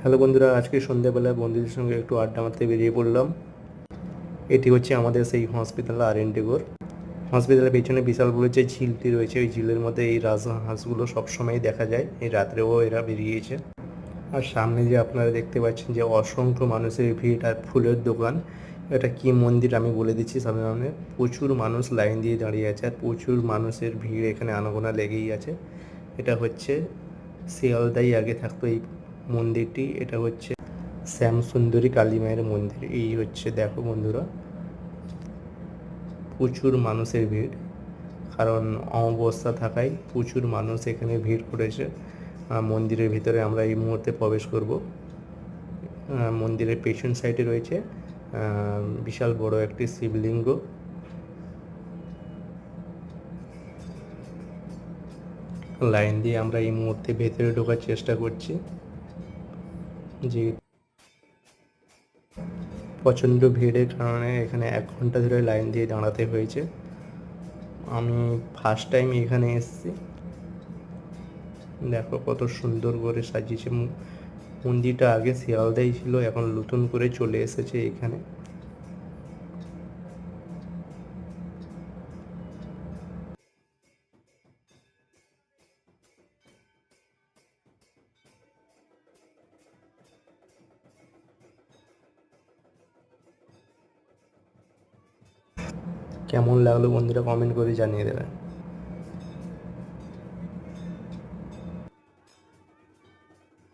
Hello বন্ধুরা, আজকে সন্ধ্যাবেলায় বন্ধুদের সঙ্গে একটু আড্ডা মারতে বেরিয়ে পড়লাম। এটি হচ্ছে আমাদের সেই হসপিটাল আর.এন.টি-গোর। হসপিটালের পেছনে বিশাল বড় যে ঝিলটি রয়েছে, ওই ঝিলের মধ্যে এই রাজহাঁসগুলো সবসময় দেখা যায়। এই রাত্রেও এরা বেরিয়েছে। আর সামনে যে আপনারা দেখতে পাচ্ছেন যে অসংখ্য মানুষের ভিড় আর ফুলের দোকান। এটা কি মন্দির আমি বলে দিচ্ছি সামনে। প্রচুর মানুষ লাইন দিয়ে দাঁড়িয়ে আছে আর প্রচুর মানুষের ভিড় এখানে আনাগোনা লেগেই আছে। এটা হচ্ছে শিয়ালদায় আগে থাকতো এই মন্দিরটি। এটা হচ্ছে শ্যামসুন্দরী কালী মায়ের মন্দির। এই হচ্ছে, দেখো বন্ধুরা, প্রচুর মানুষের ভিড়, কারণ অমাবস্যা থাকায় প্রচুর মানুষ এখানে ভিড় করেছে। মন্দিরের ভিতরে আমরা এই মুহূর্তে প্রবেশ করব। মন্দিরের পেছন সাইডে রয়েছে বিশাল বড় একটি শিবলিঙ্গ। লাইন দিয়ে আমরা এই মুহূর্তে ভেতরে ঢোকার চেষ্টা করছি। যে প্রচণ্ড ভিড়ের কারণে এখানে 1 ঘন্টা ধরে লাইন দিয়ে দাঁড়াতে হয়েছে। আমি ফার্স্ট টাইম এখানে এসেছি। দেখো কত সুন্দর করে সাজিয়েছে। মন্দিরটা আগে শিয়ালদাই ছিল, এখন নতুন করে চলে এসেছে এখানে। কেমন লাগলো বন্ধুরা, কমেন্ট করে জানিয়ে দেবেন।